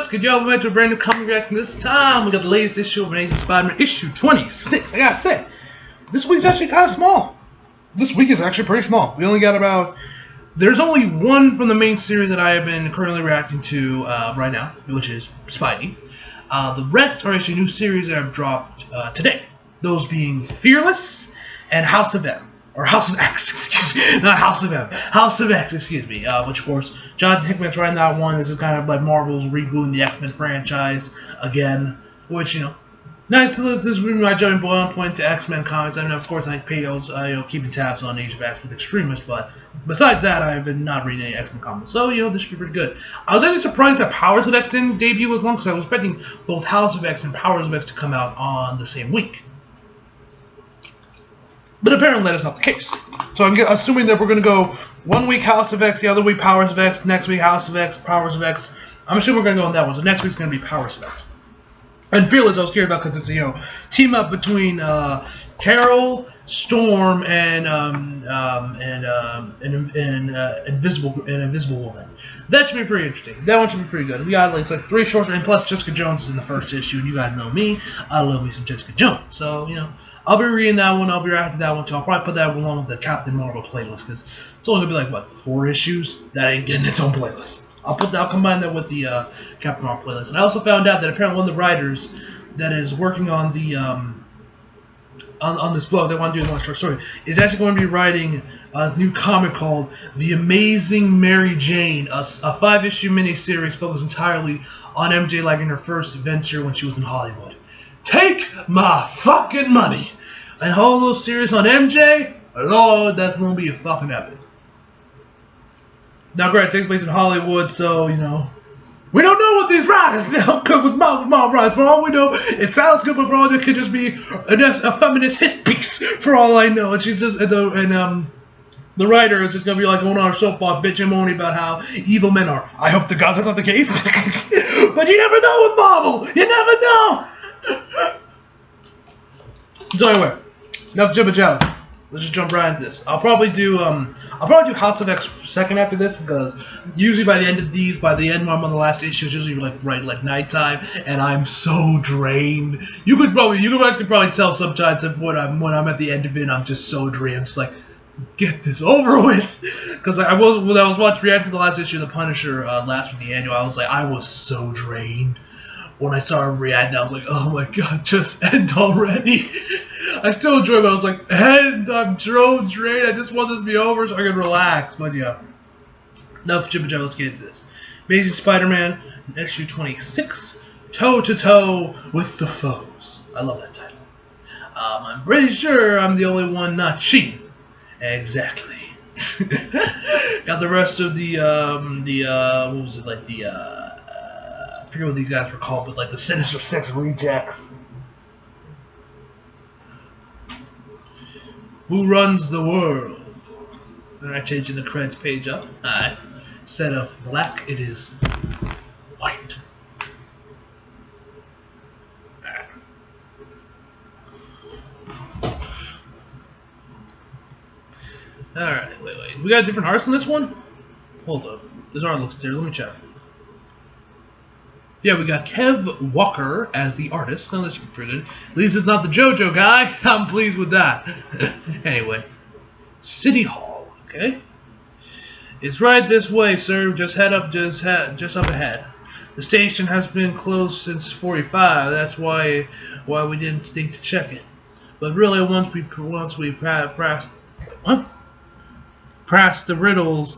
what's good, y'all? We're back to a brand new comic reaction. This time, we got the latest issue of Amazing Spider-Man, issue 26. I gotta say, this week's actually kind of small. This week is actually pretty small. We only got about... There's only one from the main series that I have been currently reacting to right now, which is Spidey. The rest are actually new series that have dropped today. Those being Fearless and House of M. Or House of X, excuse me. Not House of M. House of X, excuse me. Which, of course, Jonathan Hickman's writing that one. This is kind of like Marvel's rebooting the X-Men franchise again. Which, you know, nice. This is my jumping point to X-Men comics. I mean, of course, I pay those, keeping tabs on Age of X with Extremists. But besides that, I've been not reading any X-Men comics. So, you know, this should be pretty good. I was actually surprised that Powers of X didn't debut as long, because I was expecting both House of X and Powers of X to come out on the same week. But apparently that is not the case. So I'm assuming that we're going to go 1 week House of X, the other week Powers of X, next week House of X, Powers of X. I'm assuming we're going to go on that one. So next week's going to be Powers of X. And Fearless I was curious about because it's, you know, team up between Carol, Storm, and Invisible Woman. That should be pretty interesting. That one should be pretty good. We got it's like 3 shorts, and plus Jessica Jones is in the first issue, and you guys know me. I love me some Jessica Jones. So, you know, I'll be reading that one. I'll be reacting to that one too. I'll probably put that along with the Captain Marvel playlist because it's only gonna be like what, 4 issues. That ain't getting its own playlist. I'll combine that with the Captain Marvel playlist. And I also found out that apparently one of the writers that is working on the on this book, that want to do another short story, is actually going to be writing a new comic called The Amazing Mary Jane, a 5-issue miniseries focused entirely on MJ, like in her first venture when she was in Hollywood. Take my fucking money! And all those series on MJ, Lord, that's gonna be a fucking epic. Now, granted, it takes place in Hollywood, so, you know, we don't know what these writers sound good with mom writers. For all we know, it sounds good, but for all it could just be a feminist hit piece. For all I know, and she's just the writer is just gonna be like going on her soapbox, bitching and moaning about how evil men are. I hope to God that's not the case, but you never know with Marvel. You never know. So anyway, enough jibber jabber. Let's just jump right into this. I'll probably do House of X second after this because usually by the end of these, by the end when I'm on the last issue, it's usually like nighttime, and I'm so drained. You guys could probably tell sometimes when I'm at the end of it, I'm just so drained. I'm just like, get this over with. Because when I was reacting to the last issue of The Punisher last week, the annual, I was so drained. When I started reacting, I was like, oh my god, just end already. I still enjoy it, but I was like, end, I'm so drained, I just want this to be over so I can relax. But yeah, enough jibber jabber, let's get into this. Amazing Spider-Man, issue 26, toe to toe with the foes. I love that title. I'm pretty sure I'm the only one not cheating. Exactly. Got the rest of what was it, like I forget what these guys were called, but like the Sinister 6 rejects. Who runs the world? Alright, changing the credits page up. Alright. Instead of black, it is white. Alright. Alright, wait. We got different arts in this one? Hold up. This art looks terrible. Let me check. Yeah, we got Kev Walker as the artist. Now, this should be pretty good. At least it's not the JoJo guy. I'm pleased with that. Anyway. City Hall, okay? It's right this way, sir. Just head up, just up ahead. The station has been closed since 45. That's why we didn't think to check it. But really, once we passed the riddles,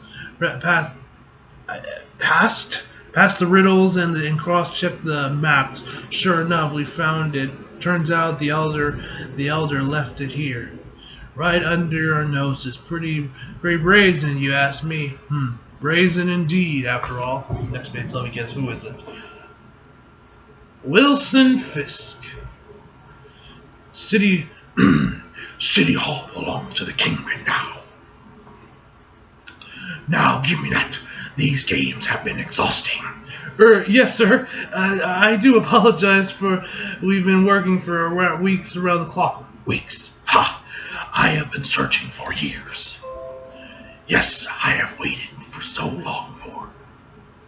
past the riddles and cross-checked the maps. Sure enough, we found it. Turns out the elder left it here, right under our noses. Pretty brazen, you ask me. Brazen indeed. After all, next page. Let me guess, who is it? Wilson Fisk. City Hall belongs to the Kingpin now. Now give me that. These games have been exhausting. Yes, sir. I do apologize for... We've been working for weeks around the clock. Weeks? Ha! I have been searching for years. Yes, I have waited for so long for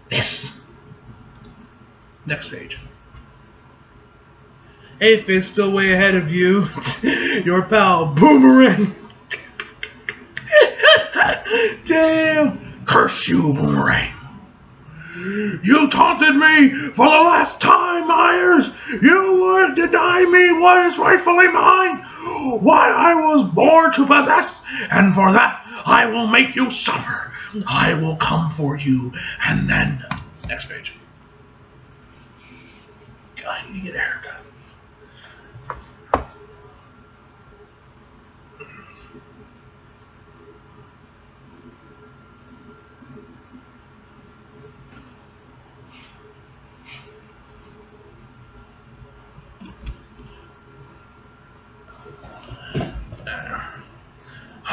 this. Next page. Hey, Fist, still way ahead of you. Your pal, Boomerang. Damn. Curse you, Boomerang. You taunted me for the last time, Myers. You would deny me what is rightfully mine, what I was born to possess, and for that I will make you suffer. I will come for you, and then... Next page. God, I need to get a haircut.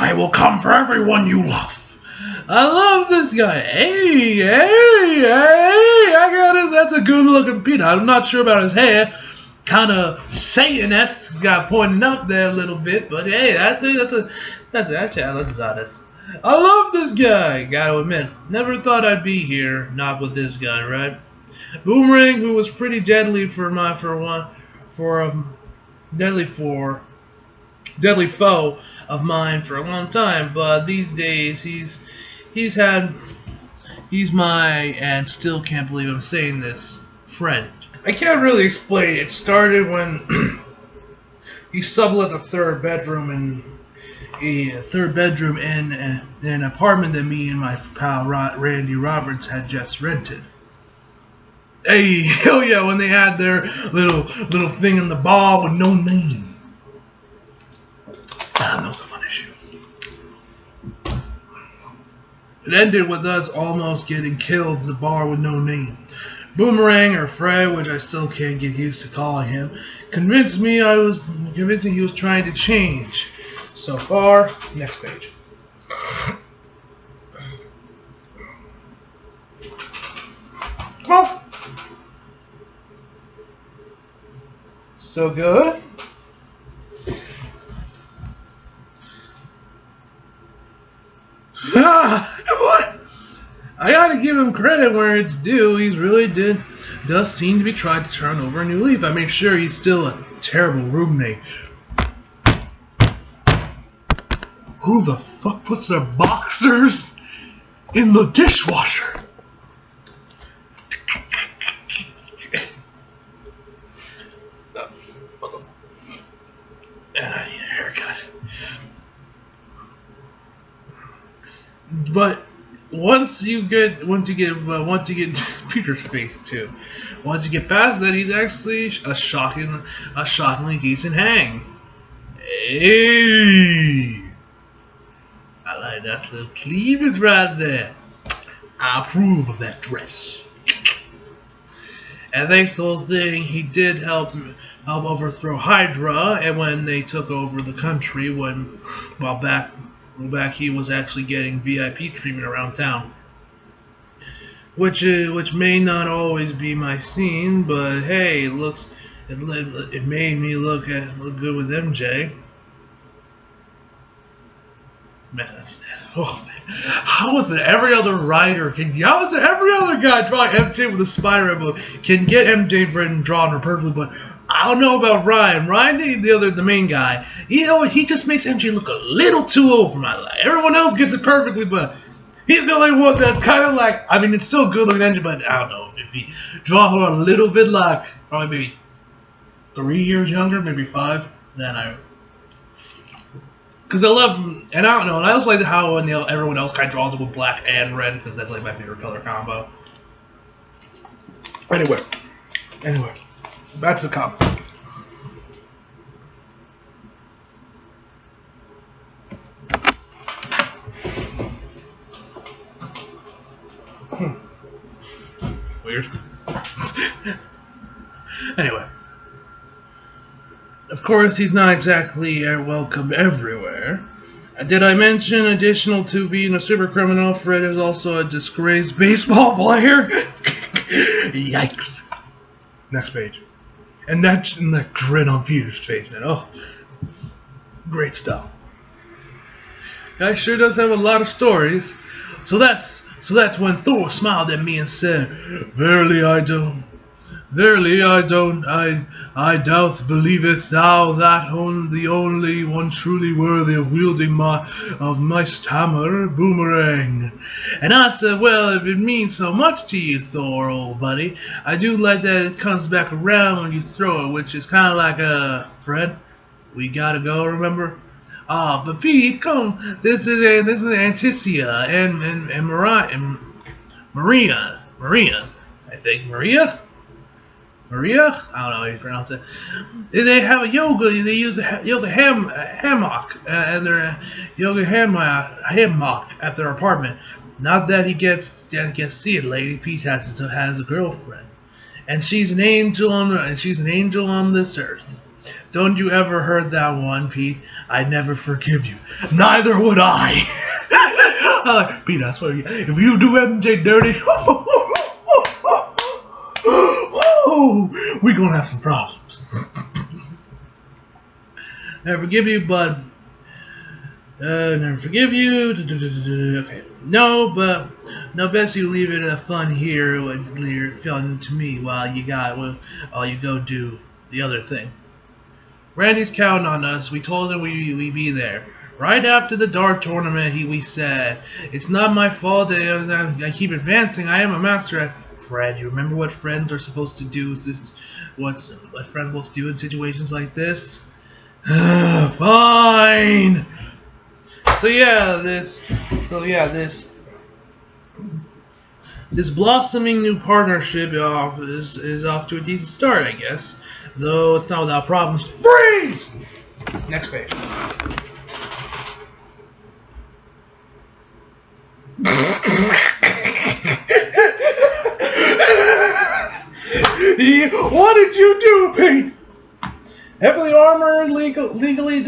I will come for everyone you love. I love this guy. Hey, I got it. That's a good looking peanut. I'm not sure about his hair. Kind of Satan-esque, got pointing up there a little bit, but hey, that's honest. I love this guy. Gotta admit, never thought I'd be here, not with this guy, right? Boomerang, who was pretty deadly deadly foe of mine for a long time, but these days he's my, and still can't believe I'm saying this, friend. I can't really explain. It started when he sublet the third bedroom in an apartment that me and my pal Randy Roberts had just rented. Hey, hell yeah, when they had their little thing in the bar with no name. That was a fun issue. It ended with us almost getting killed in the bar with no name. Boomerang, or Fred, which I still can't get used to calling him, convinced me he was trying to change. So far, next page. Come on. So good. What? I gotta give him credit where it's due. He's really does seem to be trying to turn over a new leaf. I mean, sure, he's still a terrible roommate. Who the fuck puts their boxers in the dishwasher? And I need a haircut. But once you get Peter's face too. Once you get past that, he's actually a shockingly decent hang. Hey, I like that little cleavage right there. I approve of that dress. And thanks to the whole thing, he did help overthrow Hydra, and when they took over the country, while back he was actually getting VIP treatment around town. Which may not always be my scene, but hey, it made me look good with MJ. Man, how is it every other writer how is it every other guy drawing MJ with a Spiderman book can get MJ written drawn her perfectly, but I don't know about Ryan. Ryan, the main guy, he just makes MJ look a little too old for my life. Everyone else gets it perfectly, but he's the only one that's kind of like, I mean, it's still good looking MJ, but I don't know, if he draw her a little bit like, probably maybe 3 years younger, maybe 5, then because I love, and I don't know, and I also like how everyone else kind of draws it with black and red, because that's like my favorite color combo. Anyway, back to the comics. Weird. Anyway. Of course, he's not exactly welcome everywhere. Did I mention, additional to being a super criminal, Fred is also a disgraced baseball player? Yikes. Next page. And that grin on Peter's face, man. Oh, great stuff. Guy sure does have a lot of stories. So that's when Thor smiled at me and said, "Verily I Verily, I doubt believest thou that the only one truly worthy of wielding my stammer boomerang. And I said, well, if it means so much to you, Thor, old buddy, I do like that it comes back around when you throw it, which is kind of like Fred, we gotta go, remember? Ah, but Pete, come, this is Anticia and Maria, I think Maria? I don't know how you pronounce it. They have a yoga. They use a yoga hammock and their yoga hammock at their apartment. Not that he gets to see it. Lady Peach has a girlfriend, and she's an angel on this earth. Don't you ever heard that one, Pete? I never forgive you. Neither would I. Pete, I swear, if you do MJ dirty. We're gonna have some problems. Never forgive you, but never forgive you. Okay, no, best you leave it fun here. Leave fun to me while you go do the other thing. Randy's counting on us. We told him we'd be there. Right after the dart tournament, we said, it's not my fault that I keep advancing. I am a master at Fred. You remember what friends are supposed to do? What friends are supposed to do in situations like this? Fine. This blossoming new partnership is off to a decent start, I guess. Though it's not without problems. Freeze! Next page. What did you do, Pete? Heavily armored, legally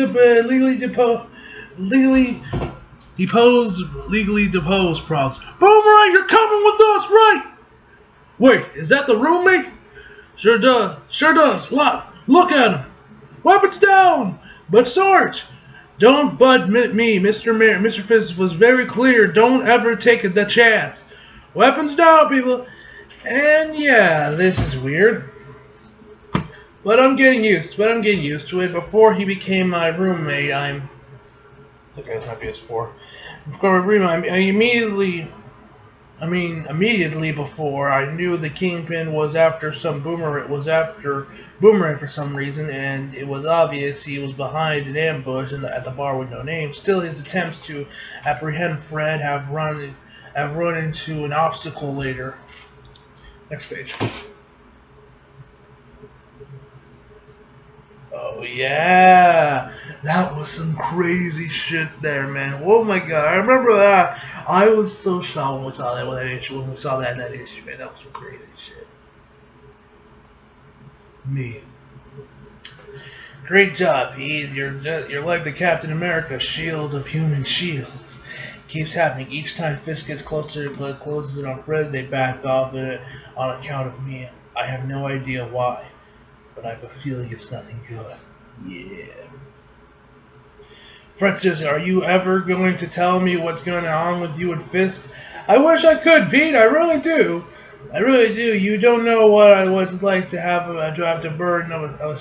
deposed props. Boomerang, you're coming with us, right? Wait, is that the roommate? Sure does. Look at him. Weapons down. But Sarge, don't bud me. Mr. Fist was very clear. Don't ever take the chance. Weapons down, people. And yeah, this is weird. But I'm getting used to it. Before he became my roommate, okay, it's not PS4. Before my roommate, immediately before, I knew the Kingpin was after Boomerang for some reason, and it was obvious he was behind an ambush at the bar with no name. Still, his attempts to apprehend Fred have run into an obstacle later. Next page. Oh yeah, that was some crazy shit there, man. Oh my god, I remember that. I was so shocked when we saw that issue, man. That was some crazy shit. Me. Great job, Pete. You're like the Captain America shield of human shields. Keeps happening each time Fisk gets closes it on Fred. They back off it on account of me. I have no idea why, but I have a feeling it's nothing good. Yeah. Fred says, are you ever going to tell me what's going on with you and Fisk? I wish I could, Pete. I really do. You don't know what it's like to have the burden of a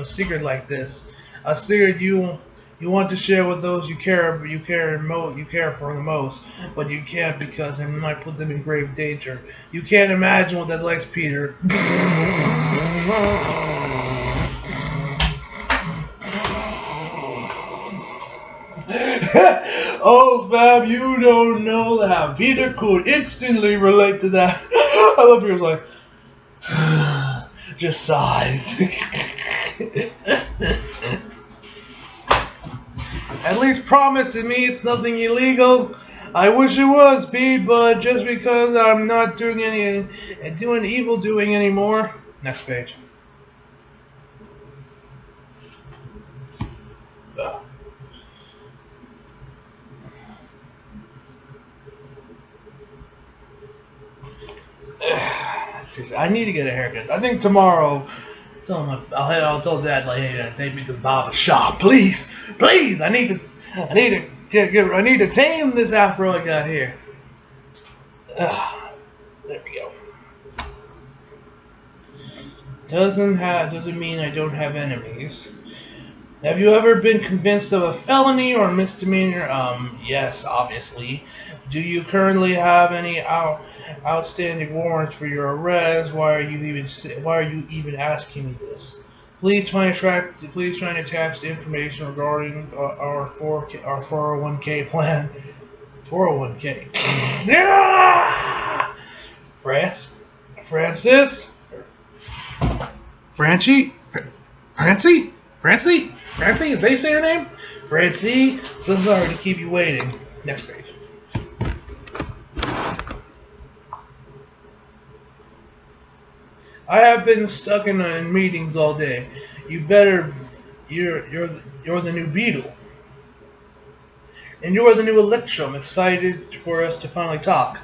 secret like this. A secret you want to share with those you care for the most, but you can't because it might put them in grave danger. You can't imagine what that's like, Peter. Oh, fam, you don't know that. Peter could instantly relate to that. I love Peter's like, just sighs. At least promising me it's nothing illegal. I wish it was, Pete, but just because I'm not doing evil doing anymore. Next page. I need to get a haircut. I think tomorrow. I'll tell Dad, like, hey, take me to the barber shop, please. I need to tame this afro I got here. There we go. Doesn't mean I don't have enemies. Have you ever been convinced of a felony or misdemeanor? Yes, obviously. Do you currently have any outstanding warrants for your arrest? Why are you even asking me this? Please try and attach the information regarding our 401k plan. 401k. Yeah! Francis? Francie? Francie? Francie? Francie? Is they say your name? Francie? So sorry to keep you waiting. Next page. I have been stuck in meetings all day. You're the new Beetle. And you're the new Electro. I'm excited for us to finally talk.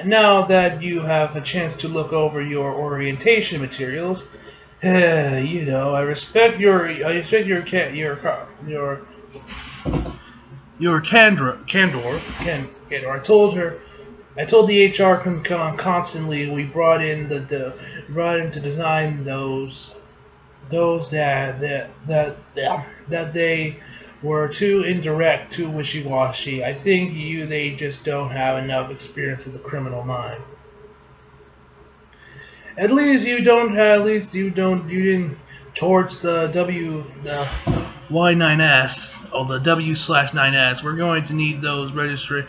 Now that you have a chance to look over your orientation materials, I respect your candor. I told the HR constantly we brought in to design those that they were too indirect, too wishy-washy. I think they just don't have enough experience with the criminal mind. At least you didn't towards the Y9S or the W/9S. We're going to need those registered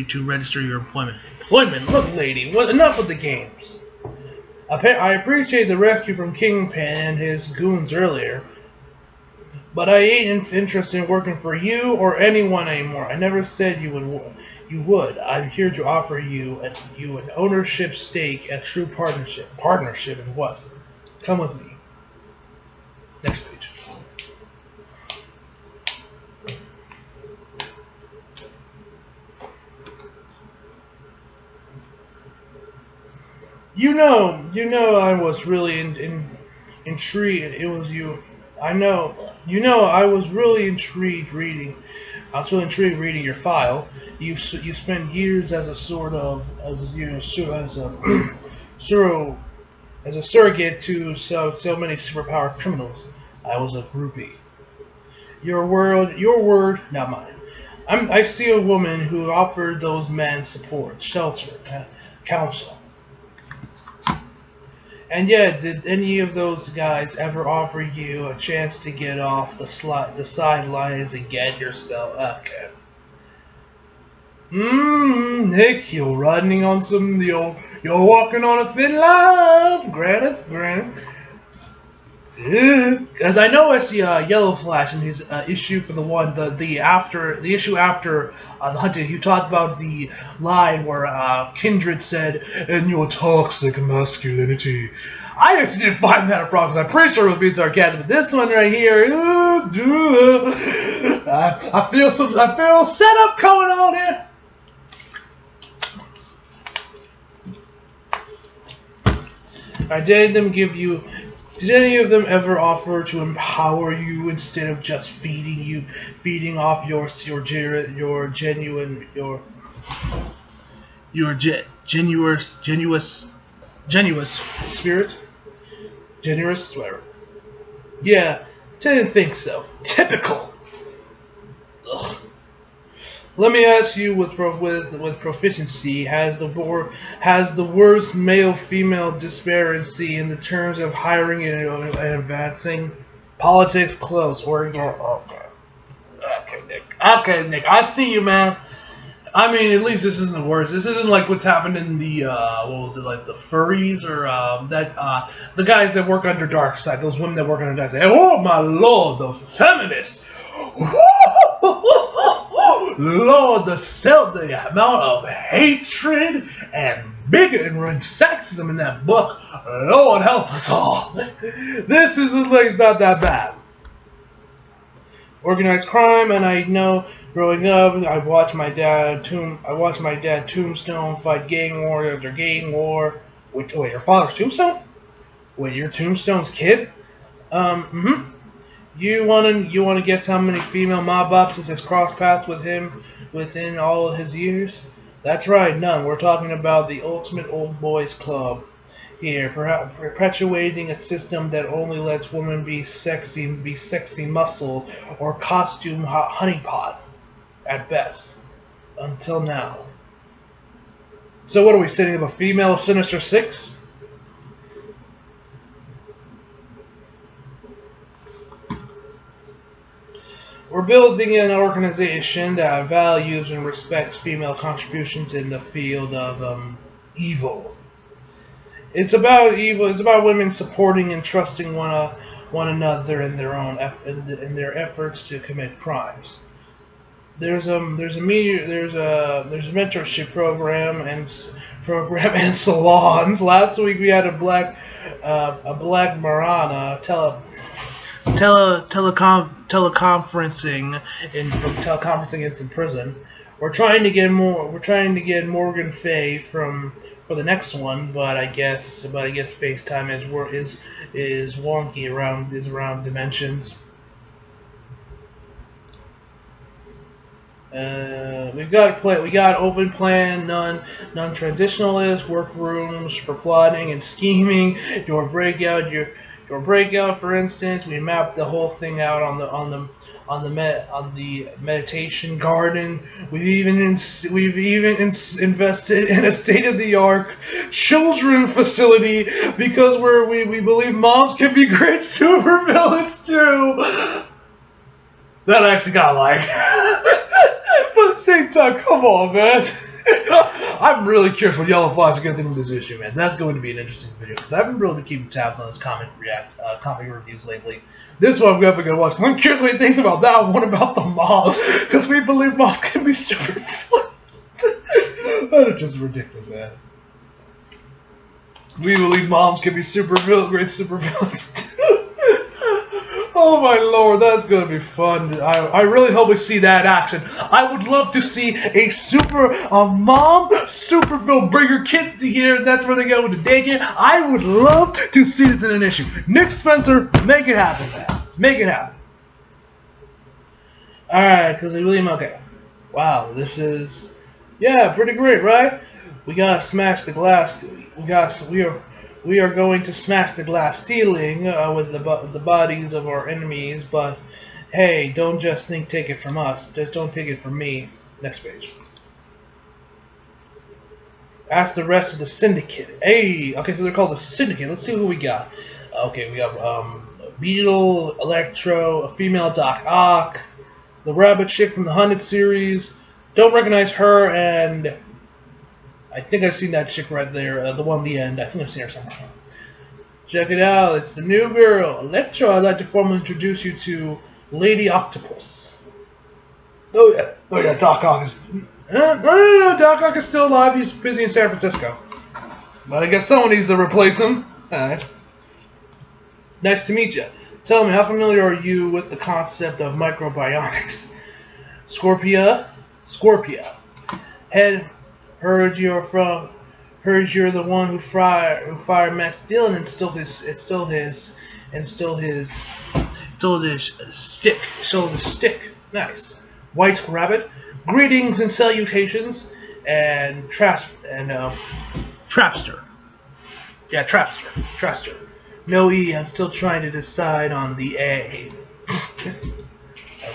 to register your employment. Look, lady, enough with the games. I appreciate the rescue from Kingpin and his goons earlier, but I ain't interested in working for you or anyone anymore. I never said you would. I'm here to offer you an ownership stake, a true partnership. Partnership in what? Come with me. Next page. You know, I was really intrigued. It was you. I know. I was really intrigued reading. I was really intrigued reading your file. You spent years as a surrogate to so many superpowered criminals. I was a groupie. Your word, not mine. I see a woman who offered those men support, shelter, counsel. And yet, did any of those guys ever offer you a chance to get off the sidelines and get yourself okay? Nick, you're riding on you're walking on a thin line. Granted. As I know, I see Yellow Flash in his issue for the issue after the hunting. He talked about the line where Kindred said, "In your toxic masculinity." I actually didn't find that a problem because I'm pretty sure it was being sarcastic. But this one right here, I feel setup coming on here. Did any of them ever offer to empower you instead of just feeding off your genuous spirit? Generous, whatever. Yeah, didn't think so. Typical. Ugh. Let me ask you, with proficiency, has the worst male-female disparity in the terms of hiring and advancing? Politics close. Okay, Nick. Okay, Nick. I see you, man. I mean, at least this isn't the worst. This isn't like what's happened in the like the furries or the guys that work under Darkseid. Those women that work under Darkseid. Oh my lord, the feminists. Lord, the amount of hatred and bigotry and sexism in that book. Lord help us all. This isn't like it's not that bad. Organized crime, and I know growing up, I watched my dad Tombstone fight gang war after gang war. Wait, your father's Tombstone? Wait, you're Tombstone's kid? You wanna guess how many female mob bosses has crossed paths with him within all of his years? That's right, none. We're talking about the ultimate old boys club here, perpetuating a system that only lets women be sexy muscle or costume honeypot at best. Until now. So what are we setting up, a female Sinister Six? We're building an organization that values and respects female contributions in the field of evil. It's about evil. It's about women supporting and trusting one another in their own in their efforts to commit crimes. There's a mentorship program and salons. Last week we had a black Marana teleconferencing in prison. We're trying to get Morgan Fay for the next one, but I guess FaceTime is wonky around dimensions. We got open plan, non-traditionalist workrooms for plotting and scheming. Your breakout, for instance, we mapped the whole thing out on the meditation garden. We've even invested in a state-of-the-art children facility because we believe moms can be great supervillains too. That I actually got like. But at the same time, come on, man. I'm really curious what Yellow Flies are going to think of this issue, man. That's going to be an interesting video because I haven't really been keeping tabs on his comic reviews lately. This one I'm definitely going to watch because I'm curious what he thinks about that one about the mom, because we believe moms can be super villains. That is just ridiculous, man. We believe moms can be great super villains too. Oh my lord, that's gonna be fun. I really hope we see that action. I would love to see a mom supervillain bring her kids to here, and that's where they go with the daycare. I would love to see this in an issue. Nick Spencer, make it happen, man. Make it happen. Alright, because we really okay. Wow, this is pretty great, right? We gotta smash the glass. We are going to smash the glass ceiling with the bodies of our enemies, but hey, don't just take it from us. Just don't take it from me. Next page. Ask the rest of the Syndicate. Hey, okay, so they're called the Syndicate. Let's see who we got. Okay, we have Beetle, Electro, a female Doc Ock, the Rabbit Chick from the Hunted series. Don't recognize her, and I think I've seen that chick right there, the one at the end. I think I've seen her somewhere. Check it out, it's the new girl, Electro. I'd like to formally introduce you to Lady Octopus. Oh yeah, Doc Ock is... No, Doc Ock is still alive. He's busy in San Francisco. But I guess someone needs to replace him. Alright. Nice to meet you. Tell me, how familiar are you with the concept of microbionics? Scorpia. Heard you're the one who fired Matt Dillon and stole his stick. Nice. White Rabbit. Greetings and salutations. And Trapster. Yeah, Trapster. No E. I'm still trying to decide on the A.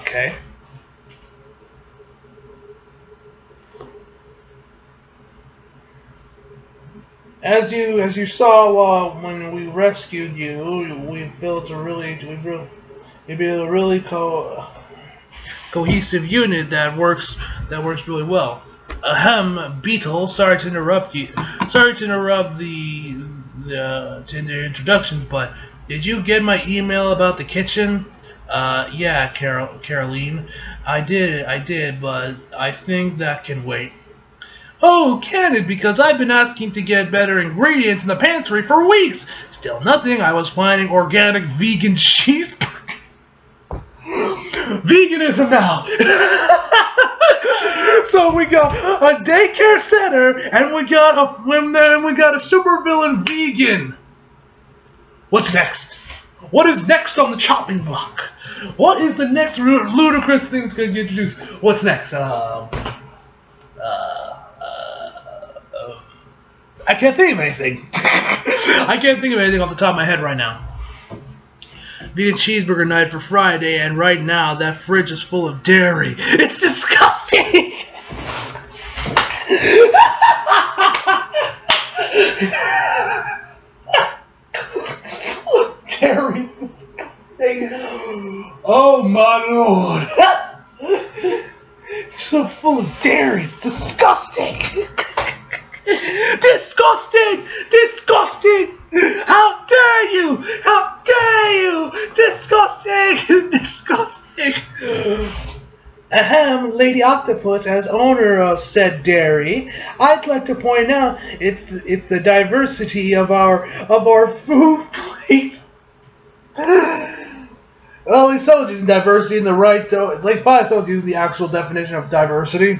Okay. As you saw when we rescued you, we built a really cohesive unit that works really well. Ahem, Beetle. Sorry to interrupt you. Sorry to interrupt the introductions, but did you get my email about the kitchen? Yeah, Caroline. I did, but I think that can wait. Oh, can it? Because I've been asking to get better ingredients in the pantry for weeks. Still nothing. I was planning organic vegan cheeseburger. Veganism now. So we got a daycare center, and we got a supervillain vegan. What's next? What is next on the chopping block? What is the next ludicrous thing that's gonna get introduced? What's next? I can't think of anything. I can't think of anything off the top of my head right now. Vegan cheeseburger night for Friday, and right now that fridge is full of dairy. It's disgusting. Dairy. Oh my lord. It's so full of dairy. It's disgusting. Disgusting! Disgusting! How dare you! How dare you! Disgusting! Disgusting! Ahem, Lady Octopus, as owner of said dairy, I'd like to point out it's the diversity of our food plates. Well, at least someone's using diversity in the right. Like, fine, someone's using the actual definition of diversity.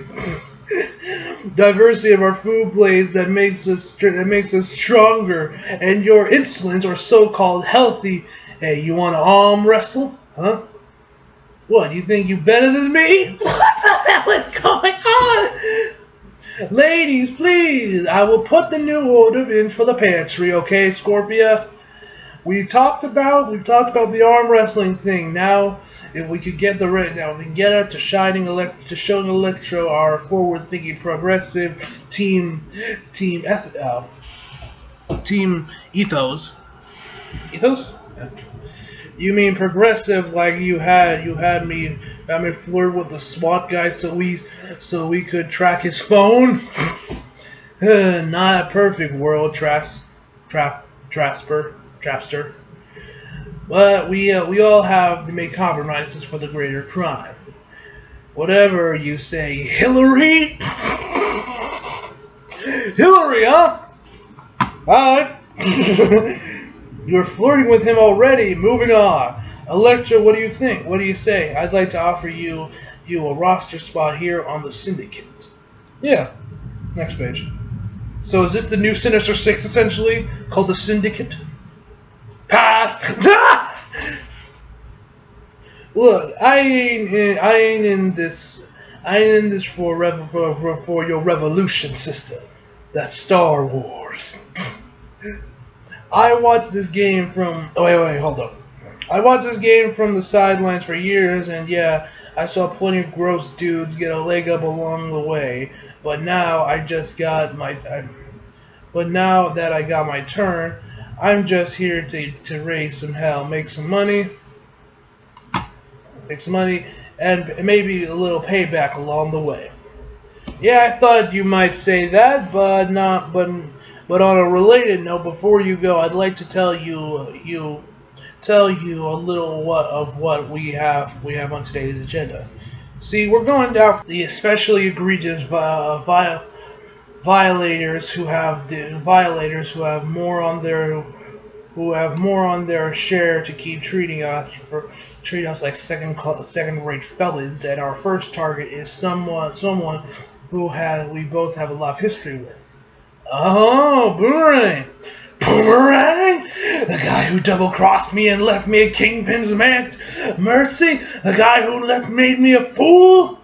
Diversity of our food plates that makes us stronger, and your insolence or so-called healthy. Hey, you want to arm wrestle? Huh? What, you think you better than me? What the hell is going on? Ladies, please, I will put the new order in for the pantry, okay, Scorpia? We talked about the arm wrestling thing. Now, if we could get we can get her to showing Electro our forward-thinking, progressive team ethos. Ethos? Yeah. You mean progressive, like you had me flirt with the SWAT guy so we could track his phone? Not a perfect world, Trapster. But we all have to make compromises for the greater crime. Whatever you say, Hillary? Hillary, huh? Alright. You're flirting with him already. Moving on. Electra, what do you think? What do you say? I'd like to offer you a roster spot here on the Syndicate. Yeah. Next page. So is this the new Sinister 6, essentially, called the Syndicate? Pass. Look, I ain't in this for your revolution, sister. That's Star Wars. I watched this game from. Oh, wait, hold up. I watched this game from the sidelines for years, and yeah, I saw plenty of gross dudes get a leg up along the way. But now But now that I got my turn, I'm just here to raise some hell, make some money, and maybe a little payback along the way. Yeah, I thought you might say that, but on a related note, before you go, I'd like to tell you a little of what we have on today's agenda. See, we're going down for the especially egregious violators who have more on their share to keep treating us like second-rate felons, and our first target is someone who we both have a lot of history with. Oh, Boomerang! Boomerang? The guy who double-crossed me and left me a kingpin's mercy? The guy who made me a fool?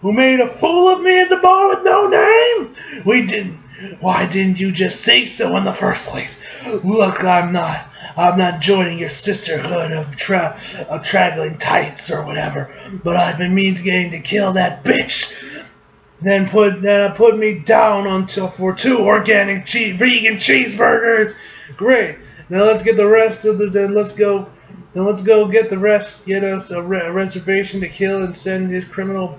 Who made a fool of me at the bar with no name? Why didn't you just say so in the first place? Look, I'm not joining your sisterhood of traggling tights or whatever, but I've been meaning to kill that bitch. Then put me down for 2 organic vegan cheeseburgers. Great. Now let's get the rest of let's go get us a reservation to kill and send his criminal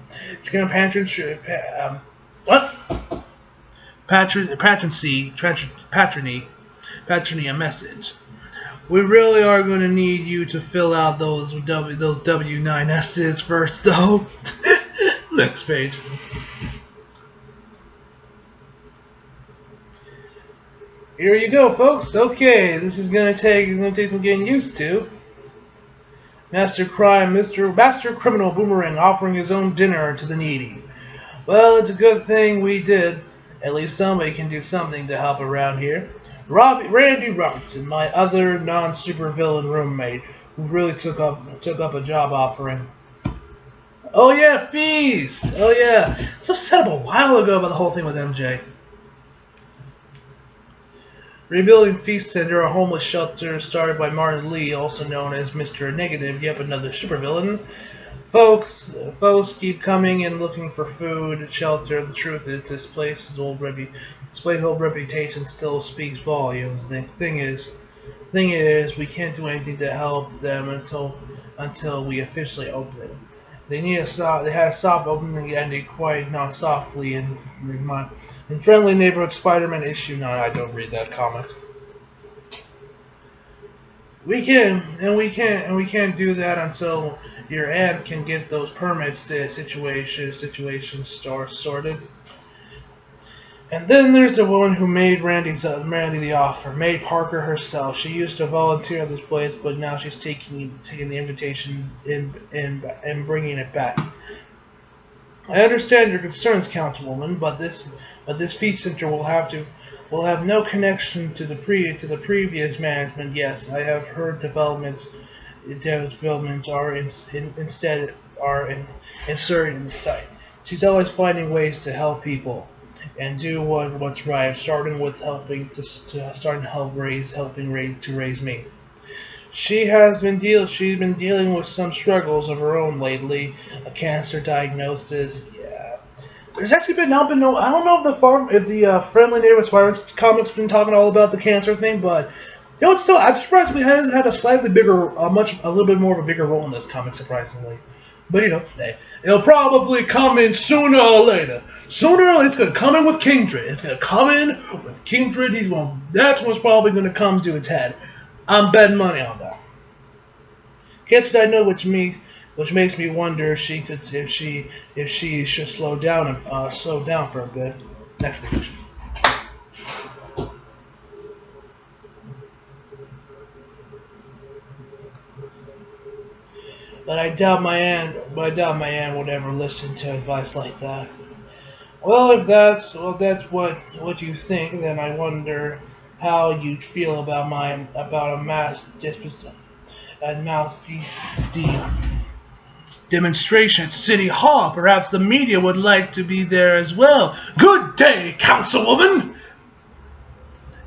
patrony a message. We really are going to need you to fill out those W9S's first, though. Next page. Here you go, folks. Okay, this is gonna take some getting used to. Master Criminal Boomerang offering his own dinner to the needy. Well, it's a good thing we did. At least somebody can do something to help around here. Randy Robertson, my other non-supervillain roommate, who really took up a job offering. Oh yeah, Feast! Oh yeah. This was set up a while ago about the whole thing with MJ. Rebuilding Feast Center, a homeless shelter started by Martin Lee, also known as Mr. Negative, yet another supervillain. Folks keep coming and looking for food and shelter. The truth is, this place's old reputation still speaks volumes. The thing is, we can't do anything to help them until we officially open it. They had a soft opening ending, quite not softly, in Friendly Neighborhood Spiderman issue 9. I don't read that comic. We can't do that until your aunt can get those permits situations sorted. And then there's the woman who made Randy the offer, May Parker herself. She used to volunteer at this place, but now she's taking the invitation and bringing it back. I understand your concerns, Councilwoman, but this feast center will have no connection to the previous management. Yes, I have heard developments are inserted in the site. She's always finding ways to help people and do what's right, starting with helping raise me. She's been dealing with some struggles of her own lately, a cancer diagnosis. Yeah, there's actually been I don't know if the Friendly Neighborhood Spider comics been talking all about the cancer thing, but you know, I'm surprised we had a slightly bigger, a little bit more of a bigger role in this comic, surprisingly. But you know, hey, it'll probably come in sooner or later. Sooner or later, it's gonna come in with Kingdred. It's gonna come in with Kingdred. That's what's probably gonna come to its head. I'm betting money on that. Can't I know which makes me wonder if she should slow down for a bit. Next page. But I doubt my aunt would ever listen to advice like that. Well, if that's what you think, then I wonder how you'd feel about a mass demonstration at City Hall. Perhaps the media would like to be there as well. Good day, Councilwoman!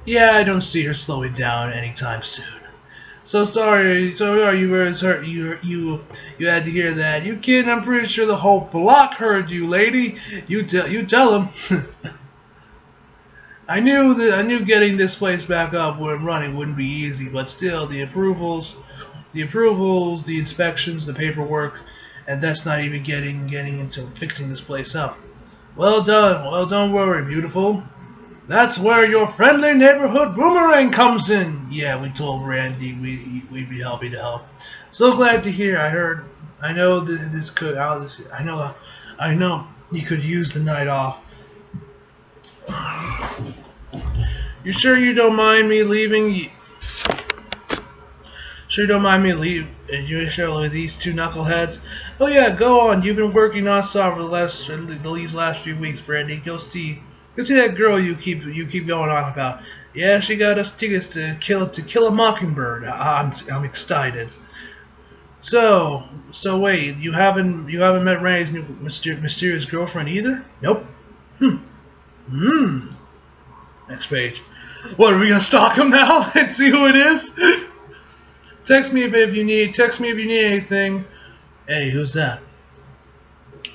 Yeah, I don't see her slowing down anytime soon. So sorry you were hurt. You had to hear that. You kidding? I'm pretty sure the whole block heard you, lady. You tell them. I knew getting this place back up and running wouldn't be easy, but still, the approvals, the inspections, the paperwork, and that's not even getting into fixing this place up. Well done. Well, don't worry, beautiful. That's where your friendly neighborhood boomerang comes in. Yeah, we told Randy we'd be happy to help. So glad to hear. I know you could use the night off. You sure you don't mind me leaving? Sure you don't mind me leaving? You sure with these two knuckleheads? Oh yeah, go on. You've been working nonstop for these last few weeks, Randy. You'll see that girl you keep going on about. Yeah, she got us tickets to kill a mockingbird. I'm excited. So wait, you haven't met Randy's new mysterious girlfriend either? Nope. Next page. What, are we gonna stalk him now and see who it is? Text me if you need anything. Hey, who's that?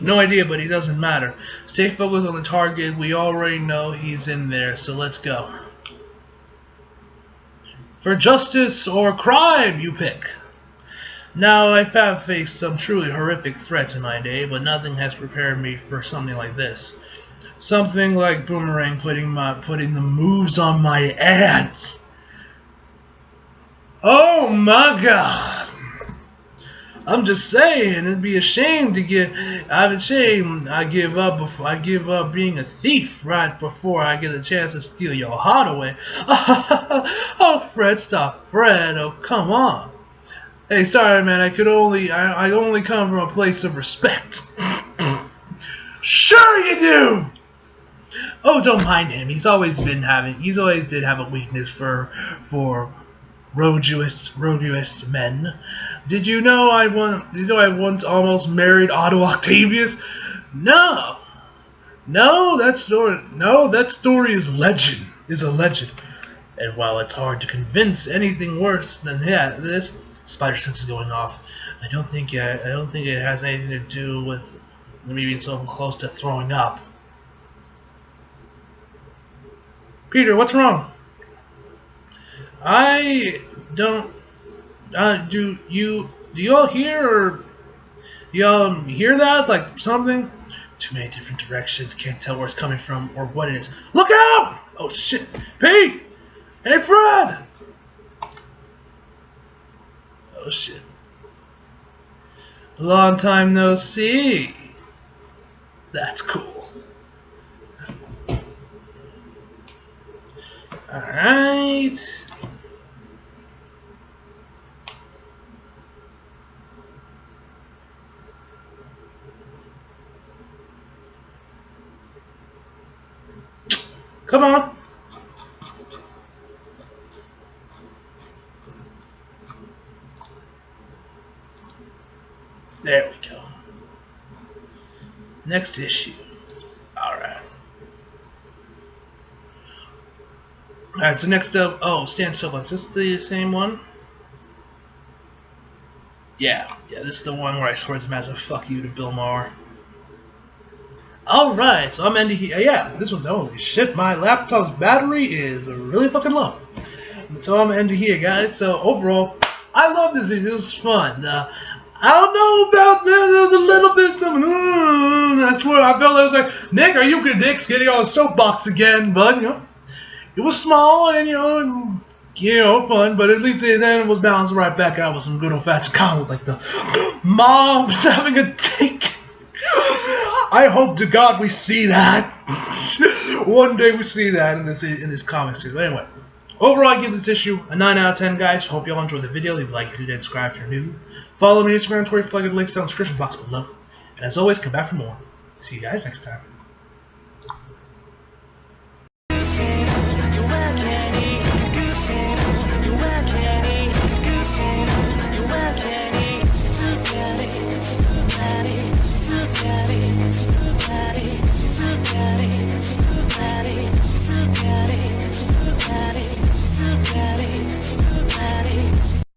No idea, but he doesn't matter. Stay focused on the target. We already know he's in there, so let's go. For justice or crime, you pick. Now, I have faced some truly horrific threats in my day, but nothing has prepared me for something like this. Something like Boomerang putting the moves on my aunt. Oh my God! I'm just saying, it'd be a shame to I give up being a thief right before I get a chance to steal your heart away. Oh, Fred, stop, Fred! Oh, come on. Hey, sorry, man. I only come from a place of respect. Sure you do. Oh, don't mind him. He's always did have a weakness for roguious men. Did you know I once almost married Otto Octavius? No, that story is a legend. And while it's hard to convince anything worse than this, spider sense is going off. I don't think it has anything to do with me being so close to throwing up. Peter, what's wrong? I don't. Do you all hear or you all hear that? Like something? Too many different directions. Can't tell where it's coming from or what it is. Look out! Oh shit! Pete! Hey Fred! Oh shit! Long time no see. That's cool. All right. Come on. There we go. Next issue. Alright. Alright, so next up, oh, Stan Soapbox. Is this the same one? Yeah, this is the one where I swear it's a massive fuck you to Bill Maher. Alright, so I'm ending here. Yeah, this was, holy shit, my laptop's battery is really fucking low. So I'm ending here, guys. So overall, I love this. This was fun. I don't know about that. There was a little bit some. I swear, I felt I was like, Nick, are you good? Nick's getting on a soapbox again, but you know, it was small and fun. But at least then it was balanced right back out with some good old-fashioned comedy, like the mom's having a take. I hope to God we see that. One day we see that in this comic series. But anyway. Overall, I give this issue a 9 out of 10, guys. Hope you all enjoyed the video. Leave a like if you did, subscribe if you're new. Follow me on Instagram and Twitter for links down in the description box below. And as always, come back for more. See you guys next time.